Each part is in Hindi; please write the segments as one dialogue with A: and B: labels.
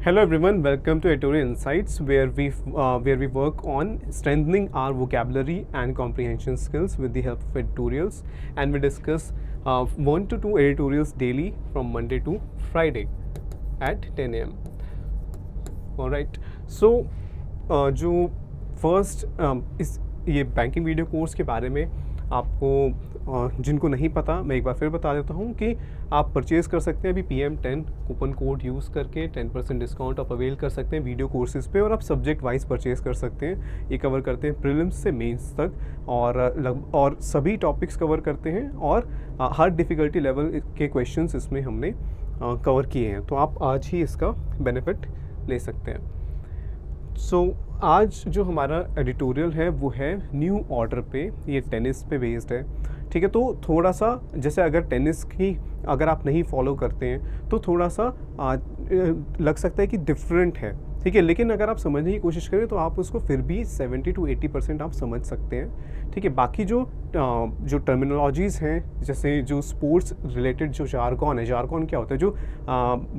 A: Hello everyone, welcome to Editorial Insights, where we work on strengthening our vocabulary and comprehension skills with the help of editorials, and we discuss 1 to 2 editorials daily from Monday to Friday at 10 a.m. Alright, so जो फर्स्ट इस ये बैंकिंग वीडियो कोर्स के बारे में आपको जिनको नहीं पता मैं एक बार फिर बता देता हूँ कि आप परचेज़ कर सकते हैं अभी PM10 कूपन कोड यूज़ करके 10% डिस्काउंट आप अवेल कर सकते हैं वीडियो कोर्सेज़ पे, और आप सब्जेक्ट वाइज परचेज़ कर सकते हैं। ये कवर करते हैं प्रीलिम्स से मेंस तक और सभी टॉपिक्स कवर करते हैं, और हर डिफ़िकल्टी लेवल के क्वेश्चंस इसमें हमने कवर किए हैं, तो आप आज ही इसका बेनिफिट ले सकते हैं। आज जो हमारा एडिटोरियल है वो है न्यू ऑर्डर पे, ये टेनिस पे बेस्ड है। ठीक है, तो थोड़ा सा जैसे अगर टेनिस की अगर आप नहीं फॉलो करते हैं तो थोड़ा सा लग सकता है कि डिफरेंट है। ठीक है, लेकिन अगर आप समझने की कोशिश करें तो आप उसको फिर भी 70 to 80% आप समझ सकते हैं। ठीक है, बाकी जो टर्मिनोलॉजीज़ हैं, जैसे जो स्पोर्ट्स रिलेटेड जो जारगॉन है, जारगॉन क्या होता है,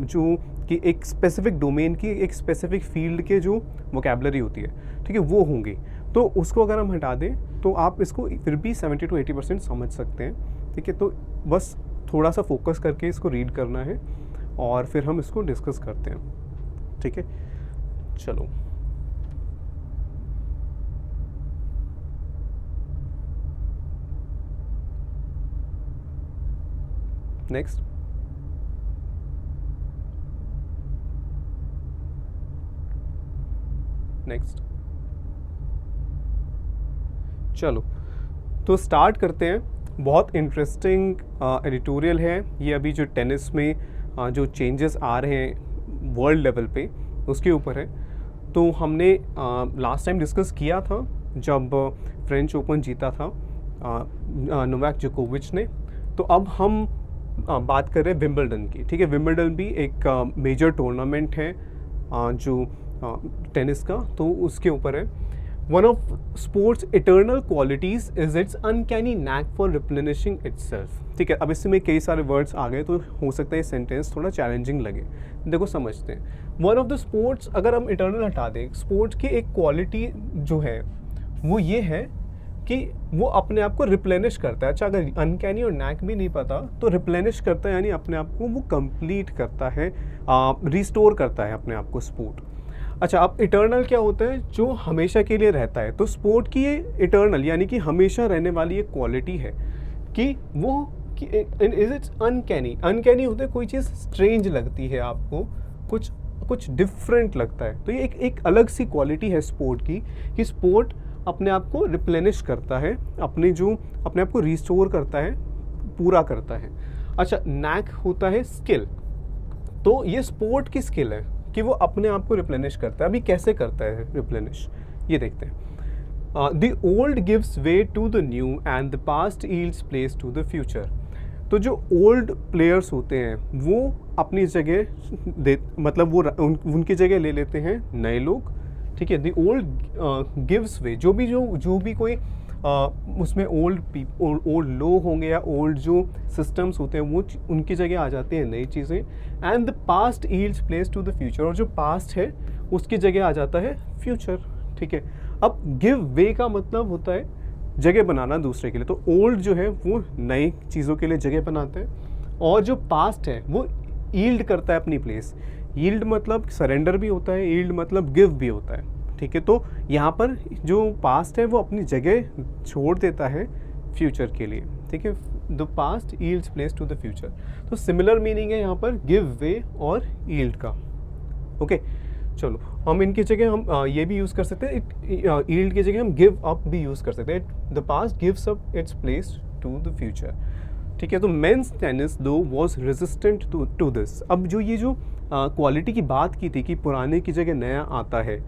A: जो कि एक स्पेसिफिक डोमेन की एक स्पेसिफिक फील्ड के जो वोकेबलरी होती है, ठीक है, वो होंगी। तो उसको अगर हम हटा दें तो आप इसको फिर भी 70 to 80% समझ सकते हैं। ठीक है, तो बस थोड़ा सा फोकस करके इसको रीड करना है और फिर हम इसको डिस्कस करते हैं। ठीक है, चलो नेक्स्ट। चलो तो स्टार्ट करते हैं। बहुत इंटरेस्टिंग एडिटोरियल है ये। अभी जो टेनिस में जो चेंजेस आ रहे हैं वर्ल्ड लेवल पे उसके ऊपर है। तो हमने लास्ट टाइम डिस्कस किया था जब फ्रेंच ओपन जीता था नोवाक जोकोविच ने। तो अब हम बात कर रहे हैं विंबलडन की। ठीक है, विंबलडन भी एक मेजर टूर्नामेंट है जो टेनिस का, तो उसके ऊपर है। One of sports eternal qualities is its uncanny knack for replenishing itself. ठीक है, अब इसमें कई सारे वर्ड्स आ गए तो हो सकता है ये सेंटेंस थोड़ा चैलेंजिंग लगे। देखो समझते हैं। वन ऑफ द स्पोर्ट्स, अगर हम इटर्नल हटा दें, स्पोर्ट्स की एक क्वालिटी जो है वो ये है कि वो अपने आप को रिप्लेनिश करता है। अच्छा, अगर अनकैनी और नैक भी नहीं पता तो रिप्लेनिश करता है, यानी अपने आप को वो कंप्लीट करता है, रिस्टोर करता है अपने आप को स्पोर्ट। अच्छा, अब इटर्नल क्या होता है? जो हमेशा के लिए रहता है। तो स्पोर्ट की ये इटर्नल यानी कि हमेशा रहने वाली एक क्वालिटी है कि वो इज इट्स अनकैनी। अनकैनी होता है कोई चीज़ स्ट्रेंज लगती है आपको, कुछ डिफरेंट लगता है। तो ये एक अलग सी क्वालिटी है स्पोर्ट की कि स्पोर्ट अपने आप को रिप्लेनिश करता है, अपने आप को रिस्टोर करता है, पूरा करता है। अच्छा, नैक होता है स्किल। तो ये स्पोर्ट की स्किल है कि वो अपने आप को रिप्लेनिश करता है। अभी कैसे करता है रिप्लेनिश, ये देखते हैं। The old gives way to the new and the past yields place to the future. तो जो ओल्ड प्लेयर्स होते हैं वो अपनी जगह मतलब वो उनकी जगह ले लेते हैं नए लोग। ठीक है, द ओल्ड गिव्स वे, जो भी कोई उसमें ओल्ड लोग होंगे या ओल्ड जो सिस्टम्स होते हैं वो उनकी जगह आ जाती हैं नई चीज़ें। And the past yields place to the future, और जो पास्ट है उसकी जगह आ जाता है फ्यूचर। ठीक है, अब गिव वे का मतलब होता है जगह बनाना दूसरे के लिए। तो ओल्ड जो है वो नई चीज़ों के लिए जगह बनाते हैं, और जो पास्ट है वो यील्ड करता है अपनी प्लेस। यील्ड मतलब सरेंडर भी होता है, यील्ड मतलब गिव भी होता है। ठीक है, तो यहाँ पर जो पास्ट है वो अपनी जगह छोड़ देता है फ्यूचर के लिए। ठीक है, the past yields place to the future. तो सिमिलर मीनिंग है यहाँ पर गिव वे और यील्ड का। ओके, चलो हम इनकी जगह हम ये भी यूज़ कर सकते हैं, यील्ड की जगह हम गिव अप भी यूज़ कर सकते हैं। The past gives up its place to the future. ठीक है, तो men's tennis though was resistant to this. अब जो ये जो क्वालिटी की बात की थी कि पुराने की जगह नया आता है,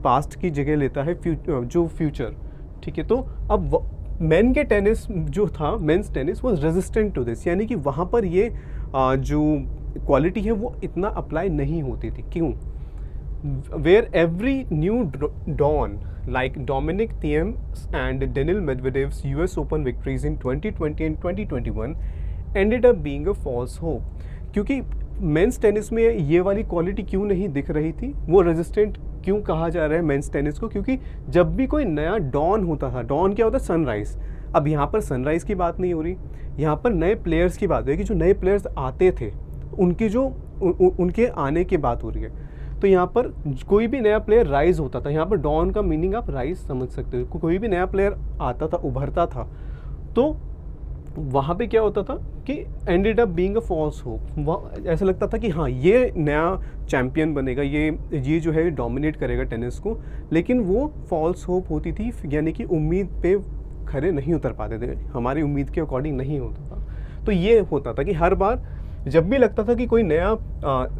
A: पास्ट की जगह लेता है जो फ्यूचर। ठीक है, तो अब मेन के टेनिस जो था, men's tennis was resistant to this, यानी कि वहाँ पर ये जो क्वालिटी है वो इतना अप्लाई नहीं होती थी। क्यों? Where every new dawn like Dominic Thiem and Daniil Medvedev's US Open victories in 2020 and 2021 ended up being a false hope। क्योंकि मेंस टेनिस में ये वाली क्वालिटी क्यों नहीं दिख रही थी, वो रेजिस्टेंट क्यों कहा जा रहा है मेंस टेनिस को, क्योंकि जब भी कोई नया डॉन होता था, डॉन क्या होता है, सनराइज़, अब यहाँ पर सनराइज़ की बात नहीं हो रही, यहाँ पर नए प्लेयर्स की बात है कि जो नए प्लेयर्स आते थे उनकी जो उनके आने की बात हो रही है। तो यहाँ पर कोई भी नया प्लेयर राइज होता था, यहाँ पर डॉन का मीनिंग आप राइज समझ सकते हो, कोई भी नया प्लेयर आता था, उभरता था, तो वहाँ पे क्या होता था कि ended up being a false hope, ऐसा लगता था कि हाँ ये नया चैम्पियन बनेगा, ये जो है डोमिनेट करेगा टेनिस को, लेकिन वो फॉल्स होप होती थी, यानी कि उम्मीद पे खरे नहीं उतर पाते थे, हमारी उम्मीद के अकॉर्डिंग नहीं होता था। तो ये होता था कि हर बार जब भी लगता था कि कोई नया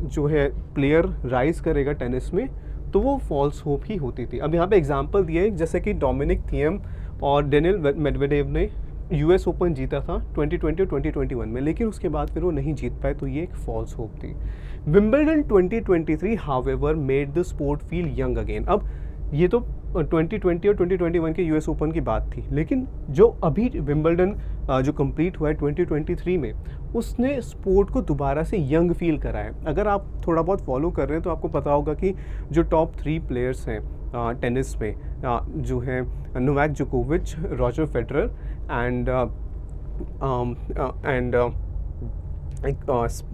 A: जो है प्लेयर राइज करेगा टेनिस में, तो वो फॉल्स होप ही होती थी। अब यहाँ पे एग्जांपल दिए, जैसे कि डोमिनिक थिएम और डेनियल मेडवेडेव ने यूएस ओपन जीता था 2020 और 2021 में, लेकिन उसके बाद फिर वो नहीं जीत पाए, तो ये एक फॉल्स होप थी। Wimbledon 2023 however made the sport feel young again. अब ये तो 2020 और 2021 के यूएस ओपन की बात थी, लेकिन जो अभी विंबलडन जो कंप्लीट हुआ है 2023 में, उसने स्पोर्ट को दोबारा से यंग फील करा है। अगर आप थोड़ा बहुत फॉलो कर रहे हैं तो आपको पता होगा कि जो टॉप 3 प्लेयर्स हैं टेनिस में, जो हैं नोवाक जोकोविच, रॉजर फेडरर एंड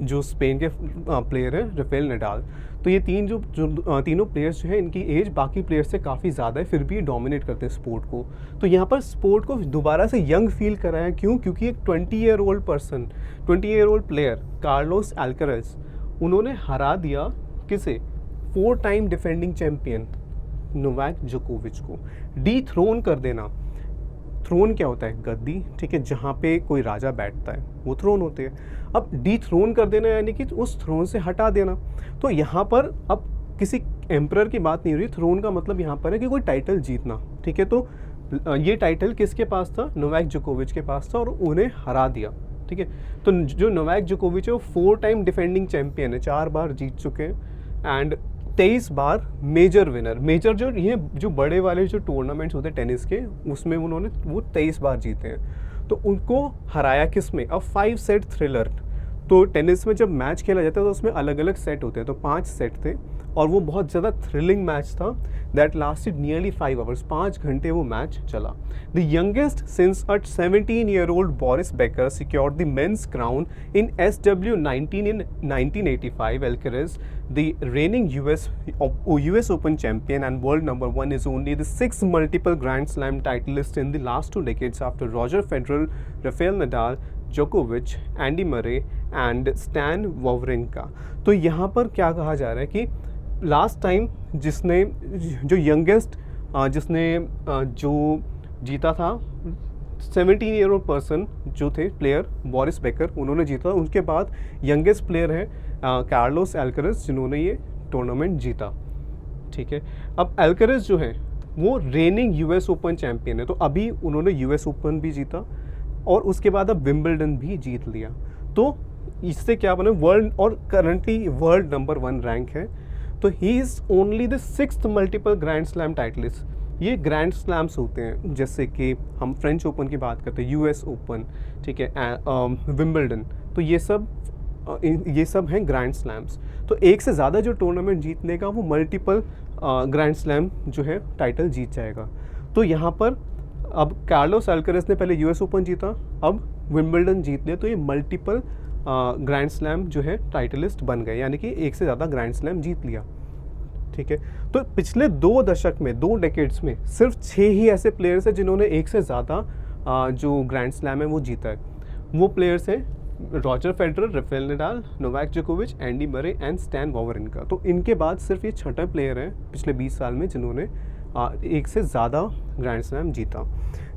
A: जो स्पेन के प्लेयर हैं राफेल नडाल, तो ये तीनों प्लेयर्स जो है, इनकी एज बाकी प्लेयर्स से काफ़ी ज़्यादा है, फिर भी डोमिनेट करते हैं स्पोर्ट को। तो यहाँ पर स्पोर्ट को दोबारा से यंग फील कराया, क्यों? क्योंकि एक 20 year old player Carlos Alcaraz, उन्होंने हरा दिया किसे? 4 टाइम डिफेंडिंग चैम्पियन नोवाक जोकोविच को। डी थ्रोन कर देना, थ्रोन क्या होता है? गद्दी, ठीक है, जहाँ पे कोई राजा बैठता है वो थ्रोन होते हैं। अब डी थ्रोन कर देना यानी कि उस थ्रोन से हटा देना। तो यहाँ पर अब किसी एम्परर की बात नहीं हो रही, थ्रोन का मतलब यहाँ पर है कि कोई टाइटल जीतना, ठीक है। तो ये टाइटल किसके पास था? नोवाक जोकोविच के पास था, और उन्हें हरा दिया, ठीक है। तो जो नोवाक जोकोविच है वो 4 टाइम डिफेंडिंग चैम्पियन है, 4 बार जीत चुके हैं एंड 23 बार मेजर विनर। मेजर जो बड़े वाले जो टूर्नामेंट्स होते हैं टेनिस के, उसमें उन्होंने वो 23 बार जीते हैं। तो उनको हराया किस में? अब 5 सेट थ्रिलर। तो टेनिस में जब मैच खेला जाता है तो उसमें अलग अलग सेट होते हैं, तो 5 सेट थे, और वो बहुत ज़्यादा थ्रिलिंग मैच था। दैट लास्टेड नियरली 5 आवर्स, 5 घंटे वो मैच चला। The youngest since a 17-year-old Boris Becker secured the men's crown in SW19 in 1985. Alcaraz, the reigning US Open champion and world number 1, is only the 6th multiple Grand Slam titleist in the last 2 decades after Roger Federer, Rafael Nadal, Djokovic, Andy Murray and Stan Wawrinka. तो यहाँ पर क्या कहा जा रहा है कि लास्ट टाइम जिसने जो यंगेस्ट जिसने जो जीता था 17-year-old पर्सन जो थे प्लेयर बोरिस बेकर, उन्होंने जीता। उनके बाद यंगेस्ट प्लेयर है कार्लोस अल्काराज, जिन्होंने ये टूर्नामेंट जीता, ठीक है। अब अल्काराज जो है वो रेनिंग यूएस ओपन चैम्पियन है, तो अभी उन्होंने यूएस ओपन भी जीता और उसके बाद अब विंबलडन भी जीत लिया। तो इससे क्या बना? वर्ल्ड, और करंटली वर्ल्ड नंबर 1 रैंक है। तो he is only the 6th multiple grand slam titlist. ये ग्रैंड स्लैम्स होते हैं, जैसे कि हम फ्रेंच ओपन की बात करते हैं, यूएस ओपन, ठीक है, विंबलडन, तो ये सब हैं ग्रैंड स्लैम्स। तो एक से ज़्यादा जो टूर्नामेंट जीतने का वो मल्टीपल ग्रैंड स्लैम जो है टाइटल जीत जाएगा। तो यहाँ पर अब कार्लोस अल्काराज ने पहले यूएस ओपन जीता, अब विंबलडन जीत लिया, तो ये मल्टीपल ग्रैंड स्लैम जो है टाइटलिस्ट बन गए, यानी कि एक से ज़्यादा ग्रैंड स्लैम जीत लिया, ठीक है। तो पिछले 2 दशक में, 2 डेकेड्स में सिर्फ 6 ही ऐसे प्लेयर्स हैं जिन्होंने एक से ज़्यादा जो ग्रैंड स्लैम है वो जीता है। वो प्लेयर्स हैं Roger Federer, Rafael Nadal, Novak जोकोविच, एंडी मरे एंड स्टैन वॉवरिंका। तो इनके बाद सिर्फ ये 6ठा प्लेयर हैं पिछले 20 साल में जिन्होंने एक से ज़्यादा ग्रैंड स्लैम जीता।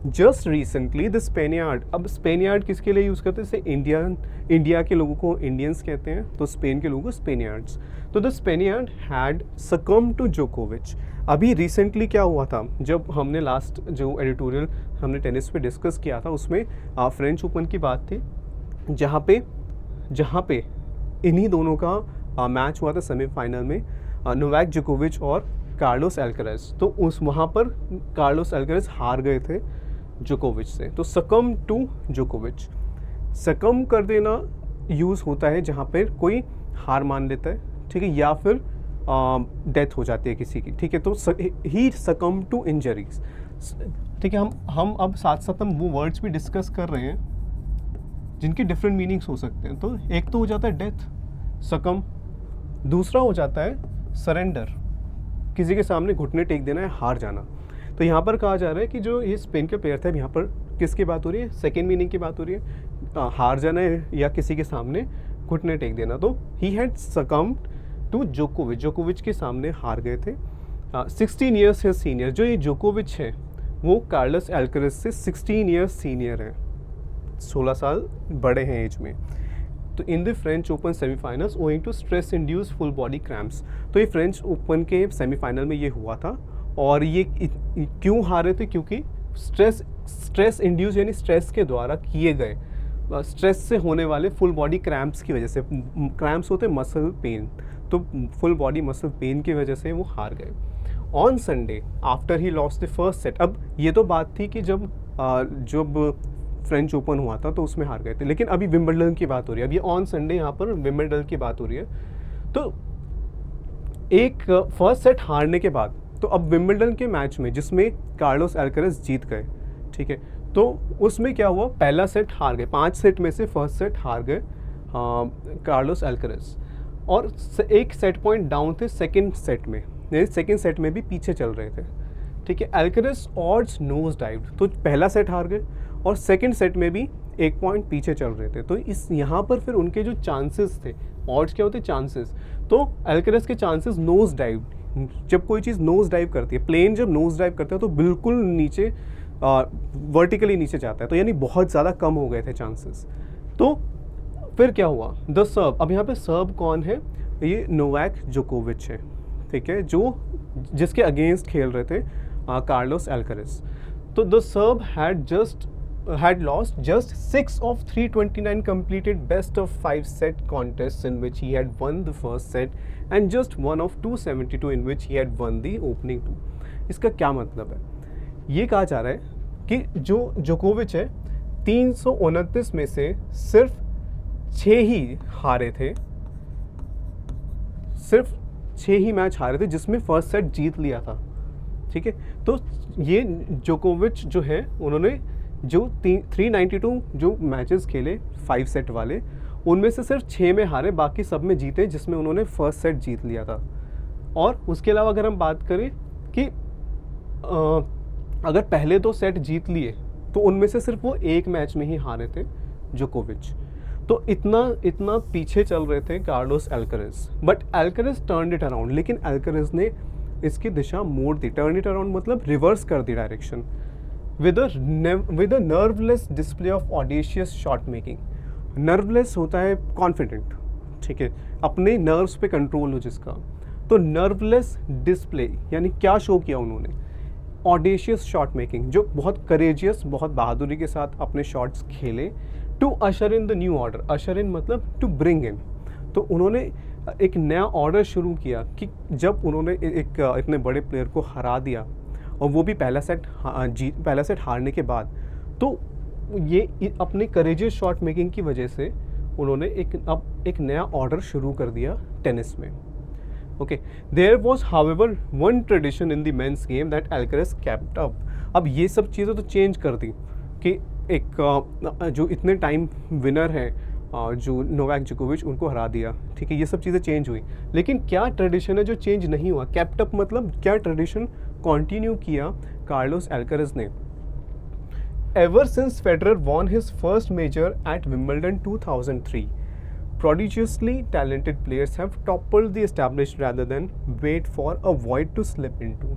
A: जस्ट रिसेंटली द स्पेनियार्ड, अब स्पेनियार्ड किसके लिए यूज़ करते हैं? जैसे इंडिया के लोगों को इंडियंस कहते हैं, तो स्पेन के लोगों को स्पेनियार्ड्स। तो द स्पेनियार्ड हैड सकम टू जोकोविच। अभी रिसेंटली क्या हुआ था, जब हमने लास्ट जो एडिटोरियल हमने टेनिस पे डिस्कस किया था उसमें फ्रेंच ओपन की बात थी, जहाँ पे इन्हीं दोनों का मैच हुआ था सेमीफाइनल में, नोवाक जोकोविच और कार्लोस अल्काराज। तो वहाँ पर कार्लोस अल्काराज हार गए थे जोकोविच से। तो सकम टू जोकोविच, सकम कर देना यूज़ होता है जहाँ पर कोई हार मान लेता है, ठीक है, या फिर डेथ हो जाती है किसी की, ठीक है। तो ही सकम टू इंजरीज, ठीक है। हम अब साथ साथ हम वो वर्ड्स भी डिस्कस कर रहे हैं जिनकी डिफरेंट मीनिंग्स हो सकते हैं। तो एक तो हो जाता है डेथ, सकम, दूसरा हो जाता है सरेंडर, किसी के सामने घुटने टेक देना है, हार जाना। तो यहाँ पर कहा जा रहा है कि जो ये स्पेन के प्लेयर थे, यहाँ पर किसकी बात हो रही है, सेकेंड मीनिंग की बात हो रही है, हार जाना है या किसी के सामने घुटने टेक देना। तो ही हैड सकम्ड टू जोकोविच, जोकोविच के सामने हार गए थे। 16 ईयर्स है सीनियर, जो ये जोकोविच है वो कार्लोस अल्करेज से 16 ईयर्स सीनियर हैं, 16 साल बड़े हैं एज में। तो in the French Open semifinals owing to stress induce full body cramps, तो ये फ्रेंच ओपन के सेमीफाइनल में ये हुआ था। और ये क्यों हारे थे, क्योंकि स्ट्रेस इंड्यूस यानी स्ट्रेस के द्वारा किए गए, स्ट्रेस से होने वाले फुल बॉडी क्रैम्प्स की वजह से, क्रैम्प्स होते हैं मसल पेन, तो फुल बॉडी मसल पेन की वजह से वो हार गए। On Sunday after he lost the first set, अब ये तो बात थी कि जब फ्रेंच ओपन हुआ था तो उसमें हार गए थे, लेकिन अभी विंबलडन की बात हो रही है। अब ये ऑन संडे यहाँ पर विंबलडन की बात हो रही है। तो एक फर्स्ट सेट हारने के बाद, तो अब विंबलडन के मैच में जिसमें कार्लोस अल्करेज जीत गए, ठीक है, तो उसमें क्या हुआ, पहला सेट हार गए, 5 सेट में से फर्स्ट सेट हार गए कार्लोस अल्करेज, और एक सेट पॉइंट डाउन थे सेकेंड सेट में, सेकेंड सेट में भी पीछे चल रहे थे, ठीक है। अल्करेज ऑड्स नोज डाइव, तो पहला सेट हार गए और सेकेंड सेट में भी 1 पॉइंट पीछे चल रहे थे। तो इस यहाँ पर फिर उनके जो चांसेस थे, ऑड्स क्या होते हैं, चांसेस, तो अल्करेज के चांसेस नोज डाइव, जब कोई चीज़ नोज डाइव करती है, प्लेन जब नोज डाइव करता है तो बिल्कुल नीचे वर्टिकली नीचे जाता है, तो यानी बहुत ज़्यादा कम हो गए थे चांसेस। तो फिर क्या हुआ, द सर्व, अब यहाँ पे सर्व कौन है, ये नोवाक जोकोविच है, ठीक है, जो जिसके अगेंस्ट खेल रहे थे कार्लोस अल्करेज। तो the serve had lost just 6 of 329 completed best of 5 set contests in which he had won the first set and just 1 of 272 in which he had won the opening 2। इसका क्या मतलब है, ये कहा जा रहा है कि जो जोकोविच है 329 में से सिर्फ 6 ही हारे थे, सिर्फ 6 ही मैच हारे थे जिसमें फर्स्ट सेट जीत लिया था, ठीक है। तो ये जोकोविच जो है, उन्होंने जो 392 जो मैचेस खेले 5 सेट वाले, उनमें से सिर्फ 6 में हारे, बाकी सब में जीते, जिसमें उन्होंने फर्स्ट सेट जीत लिया था। और उसके अलावा अगर हम बात करें कि अगर पहले 2 सेट जीत लिए तो उनमें से सिर्फ वो 1 मैच में ही हारे थे जोकोविच। तो इतना पीछे चल रहे थे Carlos अल्करेज, but अल्करेज turn it around, लेकिन अल्करेज ने इसकी दिशा मोड़ दी। टर्न इट अराउंड मतलब रिवर्स कर the direction, with a nerveless display of audacious shot making। nerveless होता है confident, ठीक है, अपने नर्व्स पे कंट्रोल हो जिसका, तो nerveless display यानी क्या शो किया उन्होंने, audacious shot making, जो बहुत courageous, बहुत बहादुरी के साथ अपने शॉट्स खेले। to usher in the new order, usher in मतलब to bring in, तो उन्होंने एक नया ऑर्डर शुरू किया कि जब उन्होंने एक इतने बड़े प्लेयर को हरा दिया, और वो भी पहला सेट हारने के बाद, तो ये अपने करेजियस शॉट मेकिंग की वजह से उन्होंने एक नया ऑर्डर शुरू कर दिया टेनिस में। Okay, there was however one tradition in the men's game that Alcaraz kept up. अब ये सब चीज़ें तो चेंज कर दी कि एक जो इतने टाइम विनर हैं जो नोवाक जोकोविच, उनको हरा दिया, ठीक है, ये सब चीज़ें चेंज हुई, लेकिन क्या ट्रेडिशन है जो चेंज नहीं हुआ, केप्ट अप मतलब क्या ट्रेडिशन कंटिन्यू किया कार्लोस अल्करेज ने। Ever since Federer won his first major at Wimbledon 2003, prodigiously talented players have toppled the established rather than wait for a void to slip into।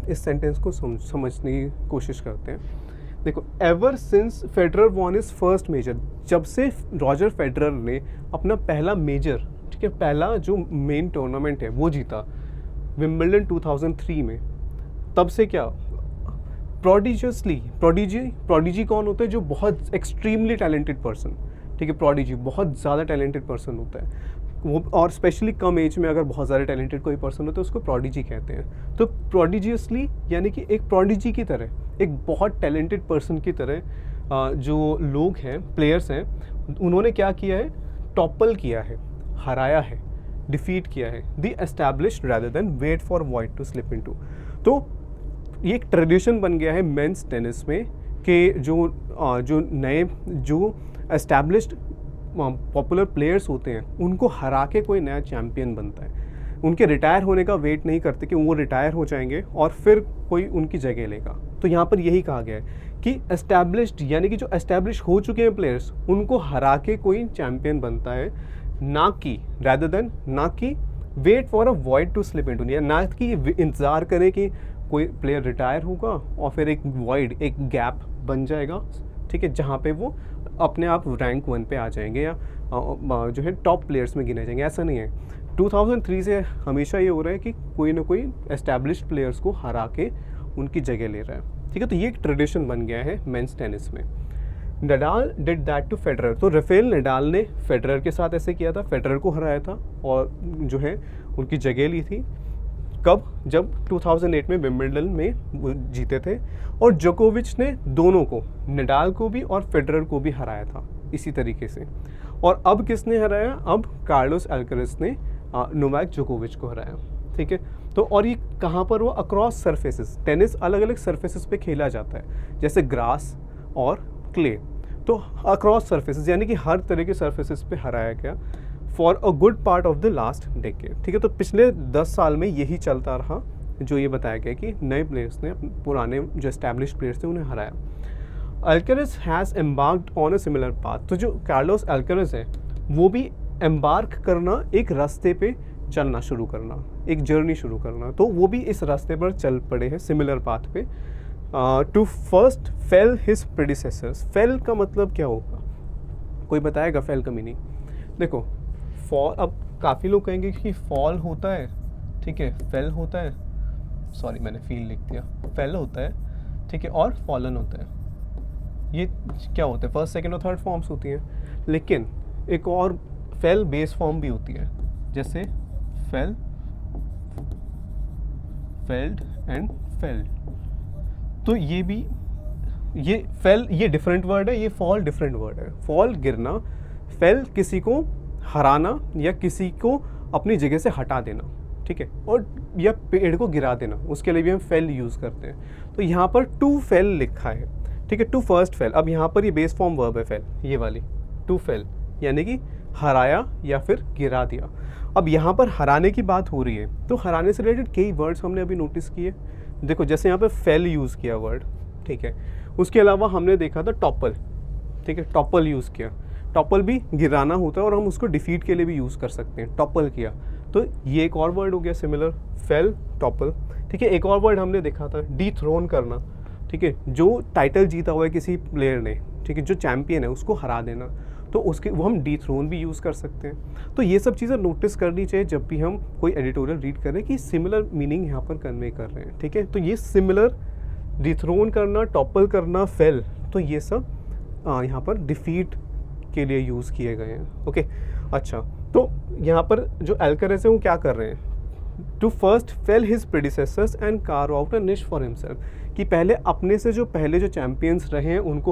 A: इस सेंटेंस को समझने की कोशिश करते हैं। देखो, ever since Federer won his first major, जब से रॉजर फेडरर ने अपना पहला मेजर, ठीक है, पहला जो मेन टूर्नामेंट है वो जीता विंबलडन 2003 में, तब से क्या प्रोडिजियसली, प्रोडिजी कौन होता है, जो बहुत एक्सट्रीमली टैलेंटेड पर्सन, ठीक है, प्रोडिजी बहुत ज़्यादा टैलेंटेड पर्सन होता है वो, और स्पेशली कम एज में अगर बहुत ज़्यादा टैलेंटेड कोई पर्सन होता है उसको प्रोडिजी कहते हैं। तो प्रोडिजियसली यानी कि एक प्रोडिजी की तरह, एक बहुत टैलेंटेड पर्सन की तरह जो लोग हैं, प्लेयर्स हैं, उन्होंने क्या किया है, टॉपल किया है, हराया है, डिफीट किया है। The established rather than wait for void to slip into. तो ये एक ट्रेडिशन बन गया है मेंस टेनिस में कि जो नए जो एस्टैब्लिश्ड पॉपुलर प्लेयर्स होते हैं उनको हरा के कोई नया चैम्पियन बनता है। उनके रिटायर होने का वेट नहीं करते कि वो रिटायर हो जाएंगे और फिर कोई उनकी जगह लेगा। तो यहाँ पर यही कहा गया है कि एस्टैब्लिश्ड यानी कि जो एस्टैब्लिश हो चुके हैं प्लेयर्स उनको हरा के कोई चैम्पियन बनता है, ना कि रैदर देन ना कि wait for a void to slip into, या ना कि इंतज़ार करें कि कोई प्लेयर रिटायर होगा और फिर एक वॉइड, एक गैप बन जाएगा, ठीक है, जहाँ पे वो अपने आप रैंक 1 पे आ जाएंगे या जो है टॉप प्लेयर्स में गिने जाएंगे। ऐसा नहीं है। 2003 से हमेशा ये हो रहा है कि कोई ना कोई एस्टैब्लिश्ड प्लेयर्स को हरा के उनकी जगह ले रहा है, ठीक है। तो ये एक ट्रेडिशन बन गया है मेंस टेनिस में। Nadal did that to Federer. तो राफेल नडाल ने फेडरर के साथ ऐसे किया था, फेडरर को हराया था और जो है उनकी जगह ली थी। कब? जब 2008 में विंबलडन में वो जीते थे और जोकोविच ने दोनों को, नडाल को भी और फेडरर को भी हराया था इसी तरीके से। और अब किसने हराया? अब कार्लोस अल्कराज ने नोवाक जोकोविच को हराया, ठीक है। तो और ये कहाँ पर हुआ? Across surfaces. टेनिस अलग अलग सरफेसेस पे खेला जाता है, जैसे ग्रास और क्ले। तो अक्रॉस सरफेसेस यानी कि हर तरह के सरफेसेस पे हराया गया for a good part of the last decade, ठीक है। तो पिछले 10 साल में यही चलता रहा, जो ये बताया गया कि नए प्लेयर्स ने पुराने जो एस्टैब्लिश्ड प्लेयर्स थे उन्हें हराया। Alcaraz has embarked on a similar path. तो जो कार्लोस अल्कराज है वो भी एम्बार्क करना, एक रास्ते पे चलना शुरू करना, एक जर्नी शुरू करना, तो वो भी इस रास्ते पर चल पड़े हैं, सिमिलर पाथ पे। To first fail his predecessors. Fail का मतलब क्या होगा? कोई बताएगा फेल का मीनिंग? देखो, फॉल, अब काफ़ी लोग कहेंगे कि फॉल होता है, ठीक है, फेल होता है, सॉरी मैंने फील लिख दिया, फेल होता है, ठीक है, और फॉलन होता है। ये क्या होता है? फर्स्ट, सेकंड और थर्ड फॉर्म्स होती हैं, लेकिन एक और फेल बेस फॉर्म भी होती है, जैसे फेल, फेल्ड एंड फेल्ड। तो ये भी, ये फेल ये डिफरेंट वर्ड है, ये फॉल डिफरेंट वर्ड है। फॉल गिरना, फेल किसी को हराना या किसी को अपनी जगह से हटा देना, ठीक है, और या पेड़ को गिरा देना, उसके लिए भी हम फेल यूज़ करते हैं। तो यहाँ पर टू फेल लिखा है, ठीक है, टू फर्स्ट फेल। अब यहाँ पर ये बेस फॉर्म वर्ब है फेल, ये वाली टू फेल, यानी कि हराया या फिर गिरा दिया। अब यहाँ पर हराने की बात हो रही है, तो हराने से रिलेटेड कई वर्ड्स हमने अभी नोटिस किए। देखो, जैसे यहाँ पे फेल यूज़ किया वर्ड, ठीक है, उसके अलावा हमने देखा था टॉपल, ठीक है, टॉपल यूज़ किया। टॉपल भी गिराना होता है और हम उसको डिफीट के लिए भी यूज़ कर सकते हैं, टॉपल किया। तो ये एक और वर्ड हो गया सिमिलर, फेल, टॉपल, ठीक है। एक और वर्ड हमने देखा था डीथ्रोन करना, ठीक है, जो टाइटल जीता हुआ है किसी प्लेयर ने, ठीक है, जो चैम्पियन है उसको हरा देना, तो उसके वो हम डीथ्रोन भी यूज़ कर सकते हैं। तो ये सब चीज़ें नोटिस करनी चाहिए जब भी हम कोई एडिटोरियल रीड करें कि सिमिलर मीनिंग यहाँ पर कन्वे कर रहे हैं, ठीक है। तो ये सिमिलर, डिथ्रोन करना, टॉपल करना, फेल, तो ये सब यहाँ पर डिफीट के लिए यूज़ किए गए हैं, ओके। अच्छा, तो यहाँ पर जो अल्कराज है वो क्या कर रहे हैं? To first fail his predecessors and carve out a niche for himself, कि पहले अपने से जो पहले जो चैम्पियंस रहे हैं उनको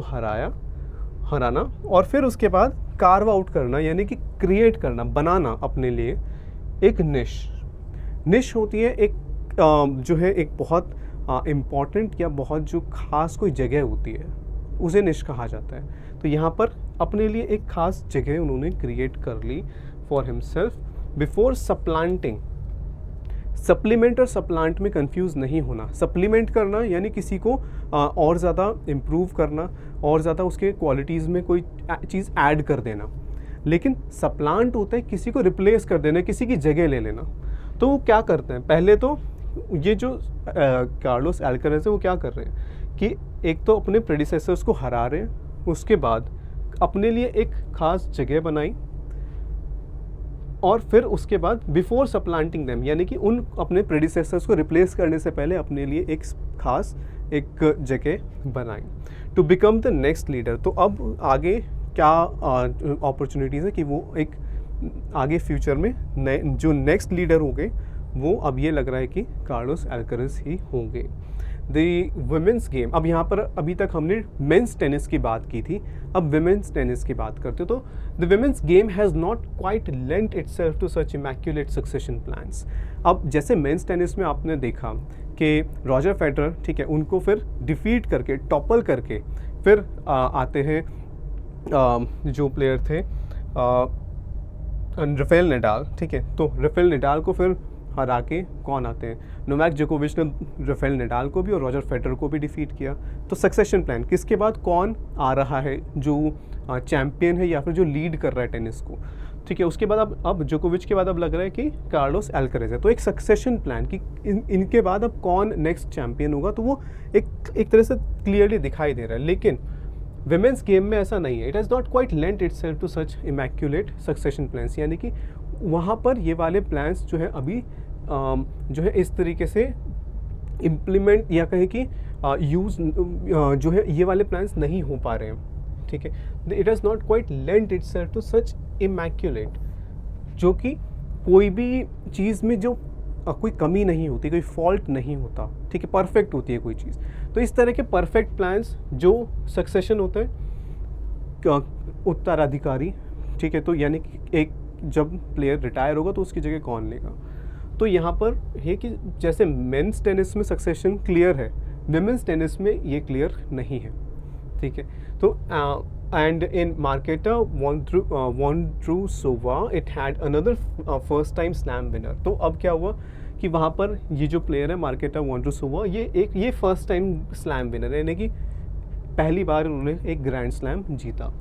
A: हराना और फिर उसके बाद कार्व आउट करना, यानी कि क्रिएट करना, बनाना अपने लिए एक निश होती है, एक जो है एक बहुत इम्पॉर्टेंट या बहुत जो खास कोई जगह होती है, उसे निश कहा जाता है। तो यहाँ पर अपने लिए एक खास जगह उन्होंने क्रिएट कर ली फॉर हिमसेल्फ बिफोर सप्लांटिंग। सप्लीमेंट और सप्लांट में कंफ्यूज नहीं होना। सप्लीमेंट करना यानी किसी को और ज़्यादा इम्प्रूव करना, और ज़्यादा उसके क्वालिटीज़ में कोई चीज़ ऐड कर देना, लेकिन सप्लांट होता है किसी को रिप्लेस कर देना, किसी की जगह ले लेना। तो वो क्या करते हैं? पहले तो ये जो कार्लोस अल्कराज है वो क्या कर रहे हैं कि एक तो अपने प्रेडिसेसर्स को हरा रहे हैं, उसके बाद अपने लिए एक खास जगह बनाई, और फिर उसके बाद बिफोर सप्लांटिंग देम, यानी कि उन अपने प्रेडिसेसर्स को रिप्लेस करने से पहले अपने लिए एक खास एक जगह बनाई to become the next leader. तो अब आगे क्या अपॉर्चुनिटीज़ है कि वो एक आगे फ्यूचर में जो नेक्स्ट लीडर होंगे वो अब ये लग रहा है कि कार्लोस अल्कराज ही होंगे। द वुमेंस गेम, अब यहाँ पर अभी तक हमने मेंस टेनिस की बात की थी, अब विमेंस टेनिस की बात करते हो तो the women's game has not quite lent itself to such immaculate succession plans. अब जैसे मेंस टेनिस में आपने देखा कि रॉजर फेडरर, ठीक है, उनको फिर डिफीट करके, टॉपल करके फिर आते हैं जो प्लेयर थे राफेल नडाल, ठीक है, तो राफेल नडाल को फिर हरा के कौन आते हैं, नोवाक जोकोविच ने राफेल नडाल को भी और रॉजर फेडरर को भी डिफीट किया। तो सक्सेशन प्लान, किसके बाद कौन आ रहा है जो चैम्पियन है या फिर जो लीड कर रहा है टेनिस को, ठीक है, उसके बाद अब जोकोविच के बाद अब लग रहा है कि कार्लोस अल्कारेज है। तो एक सक्सेशन प्लान कि इनके बाद अब कौन नेक्स्ट चैम्पियन होगा, तो वो एक तरह से क्लियरली दिखाई दे रहा है। लेकिन विमेंस गेम में ऐसा नहीं है, it has not quite lent itself to such immaculate succession plans, यानी कि वहाँ पर ये वाले प्लान्स जो है अभी जो है इस तरीके से इम्प्लीमेंट या कहें कि यूज़ जो है ये वाले प्लान्स नहीं हो पा रहे हैं, ठीक है। It has not quite lent itself to such immaculate, जो कि कोई भी चीज़ में जो कोई कमी नहीं होती, कोई फॉल्ट नहीं होता, ठीक है, परफेक्ट होती है कोई चीज़। तो इस तरह के परफेक्ट प्लान्स जो सक्सेशन होता है उत्तराधिकारी, ठीक है, तो यानी कि एक जब प्लेयर रिटायर होगा तो उसकी जगह कौन लेगा। तो यहाँ पर है कि जैसे मेंस टेनिस में सक्सेशन क्लियर है, विमेंस टेनिस में ये क्लियर नहीं है, ठीक है। तो and in Marketa Vondrousova it had another first time slam winner. तो अब क्या हुआ कि वहाँ पर ये जो प्लेयर है मार्केटा वोंड्रुसोवा, ये फर्स्ट टाइम स्लैम विनर है, यानी कि पहली बार उन्होंने एक ग्रैंड स्लैम जीता।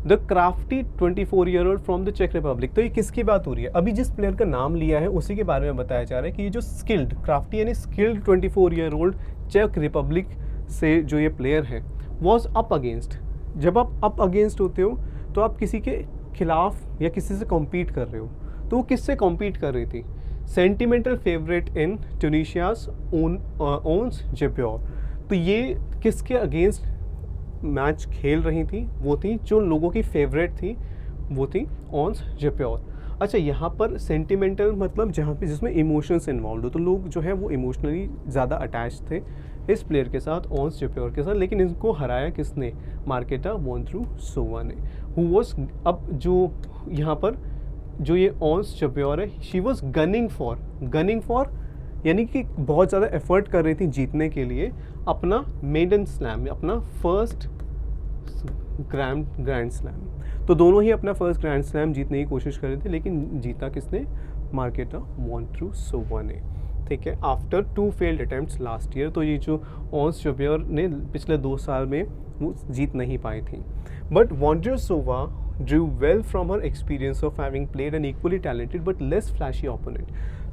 A: The crafty 24-year-old from the चेक रिपब्लिक। तो ये किसकी बात हो रही है, अभी जिस प्लेयर का नाम लिया है उसी के बारे में बताया जा रहा है कि ये जो स्किल्ड क्राफ्टी यानी स्किल्ड 24-year-old चेक रिपब्लिक से जो ये प्लेयर है वॉज अप अगेंस्ट। जब आप अप अगेंस्ट होते हो तो आप किसी के खिलाफ या किसी से कॉम्पीट कर रहे हो, तो वो किससे कॉम्पीट कर रही थी, सेंटिमेंटल फेवरेट इन ट्यूनीशियाज ओन्स जेप्योर। तो ये किसके अगेंस्ट मैच खेल रही थी, वो थी जो लोगों की फेवरेट थी, वो थी ओन्स जेप्योर। अच्छा, यहाँ पर सेंटिमेंटल मतलब जहाँ पे जिसमें इमोशंस इन्वॉल्व हो, तो लोग जो है वो इमोशनली ज़्यादा अटैच थे इस प्लेयर के साथ, ओन्स जेप्योर के साथ। लेकिन इनको हराया किसने, मार्केटा वोंड्रुसोवा ने, हु वॉज, अब जो यहाँ पर जो ये ओन्स जेप्योर है, शी वॉज गनिंग फॉर यानी कि बहुत ज़्यादा एफर्ट कर रही थी जीतने के लिए अपना मेडन स्लैम, अपना फर्स्ट ग्रैंड स्लैम। तो दोनों ही अपना फर्स्ट ग्रैंड स्लैम जीतने की कोशिश कर रहे थे, लेकिन जीता किसने, मार्केटा वोंड्रुसोवा ने, ठीक है, after 2 failed attempts last year. तो ये जो ओन्स जेप्योर ने पिछले 2 साल में वो जीत नहीं पाई थी। But Vondrousova drew well from her experience of having played an equally talented but less flashy opponent.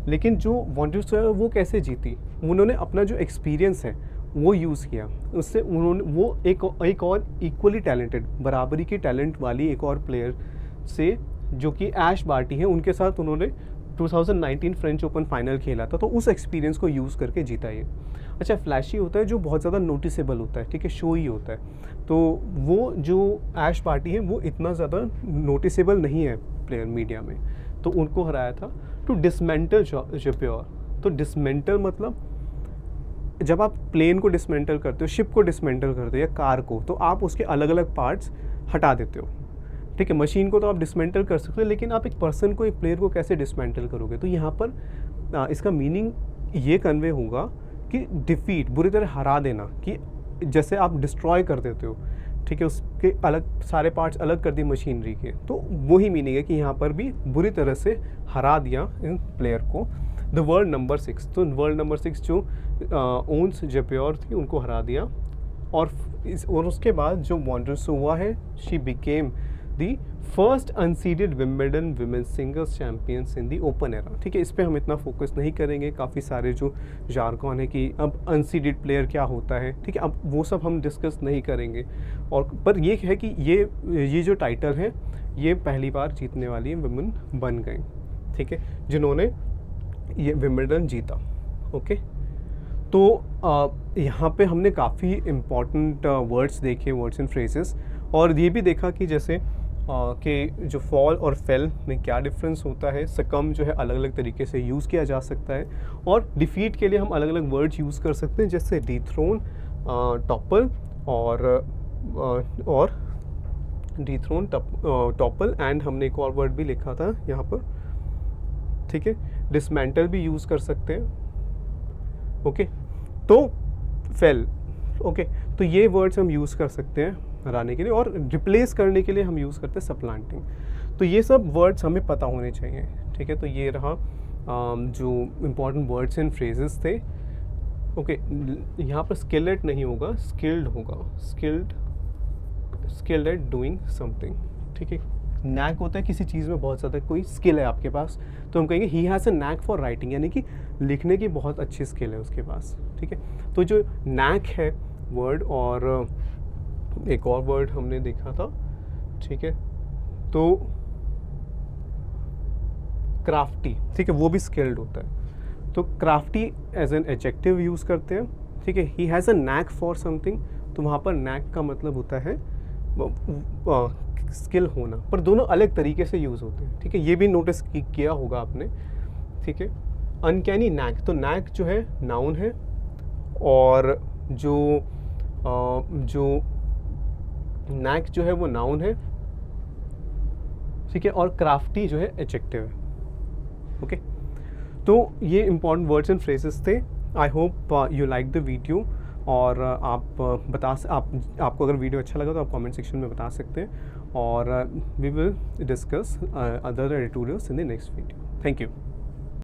A: लेकिन जो वोंड्रुसोवा वो कैसे जीती, उन्होंने अपना जो एक्सपीरियंस है वो यूज़ किया, उससे उन्होंने वो एक और इक्वली टैलेंटेड, बराबरी के टैलेंट वाली एक और प्लेयर से जो कि ऐश बार्टी है, उनके साथ उन्होंने 2019 फ्रेंच ओपन फाइनल खेला था। तो उस एक्सपीरियंस को यूज़ करके जीता ये। अच्छा, फ्लैशी होता है जो बहुत ज़्यादा नोटिसेबल होता है, ठीक है, शो ही होता है। तो वो जो ऐश बार्टी है वो इतना ज़्यादा नोटिसेबल नहीं है प्लेयर मीडिया में, तो उनको हराया था। टू डिसमेंटल जेप्योर, तो डिसमेंटल मतलब जब आप प्लेन को डिसमेंटल करते हो, शिप को डिसमेंटल करते हो या कार को, तो आप उसके अलग अलग पार्ट्स हटा देते हो, ठीक है। मशीन को तो आप डिसमेंटल कर सकते हो, लेकिन आप एक पर्सन को, एक प्लेयर को कैसे डिसमेंटल करोगे। तो यहाँ पर इसका मीनिंग ये कन्वे होगा कि डिफीट, बुरी तरह हरा देना, कि जैसे आप डिस्ट्रॉय कर देते हो, ठीक है, उसके अलग सारे पार्ट्स अलग कर दिए मशीनरी के, तो वही मीनिंग है कि यहाँ पर भी बुरी तरह से हरा दिया इन प्लेयर को। द वर्ल्ड नंबर 6, तो वर्ल्ड नंबर 6 जो ओन्स जेप्योर थी उनको हरा दिया। और उसके बाद जो वोंड्रुसोवा है, she became the first unseeded Wimbledon women's singles champions in the open era, ठीक है। इस पर हम इतना फोकस नहीं करेंगे, काफ़ी सारे जो जारगॉन है कि अब अनसीडेड प्लेयर क्या होता है, ठीक है, अब वो सब हम डिस्कस नहीं करेंगे। और पर ये है कि ये जो टाइटल है ये पहली बार जीतने वाली विमेन बन गई, ठीक है, जिन्होंने ये विंबलडन जीता। ओके, तो यहाँ पे हमने काफ़ी इम्पॉर्टेंट वर्ड्स देखे, वर्ड्स एंड फ्रेजेस, और ये भी देखा कि जैसे कि जो फॉल और फेल में क्या डिफरेंस होता है, सकम जो है अलग अलग तरीके से यूज़ किया जा सकता है, और डिफीट के लिए हम अलग अलग वर्ड्स यूज़ कर सकते हैं, जैसे डिथ्रोन, टॉपल और डिथ्रोन, टॉपल, एंड हमने एक और वर्ड भी लिखा था यहाँ पर, ठीक है, डिसमेंटल भी यूज़ कर सकते हैं। ओके, तो फेल, ओके, तो ये वर्ड्स हम यूज़ कर सकते हैं हराने के लिए, और रिप्लेस करने के लिए हम यूज़ करते हैं सप्लांटिंग। तो ये सब वर्ड्स हमें पता होने चाहिए, ठीक है। तो ये रहा जो इम्पॉर्टेंट वर्ड्स एंड फ्रेजेस थे। ओके, यहाँ पर स्किल्ड नहीं होगा, स्किल्ड होगा, स्किल्ड एट डूइंग समथिंग, ठीक है। नैक होता है किसी चीज़ में बहुत ज़्यादा कोई स्किल है आपके पास, तो हम कहेंगे ही has a knack for writing, यानी कि लिखने की बहुत अच्छी स्किल है उसके पास, ठीक है। तो जो नैक है वर्ड, और एक और वर्ड हमने देखा था, ठीक है, तो क्राफ्टी, ठीक है, वो भी स्किल्ड होता है। तो crafty as an adjective use करते हैं, ठीक है। He has a knack for something, तो वहाँ पर नैक का मतलब होता है स्किल होना, पर दोनों अलग तरीके से यूज़ होते हैं, ठीक है। ये भी नोटिस किया होगा आपने, ठीक है। अनकैनी नैक, तो नैक जो है नाउन है, और जो नैक जो है वो नाउन है, ठीक है, और क्राफ्टी जो है एडजेक्टिव है। ओके, तो ये इंपॉर्टेंट वर्ड्स एंड फ्रेजेस थे। I hope you like the video, और आपको अगर वीडियो अच्छा लगा तो आप कमेंट सेक्शन में बता सकते हैं, और we will discuss other editorials in the next video. Thank you.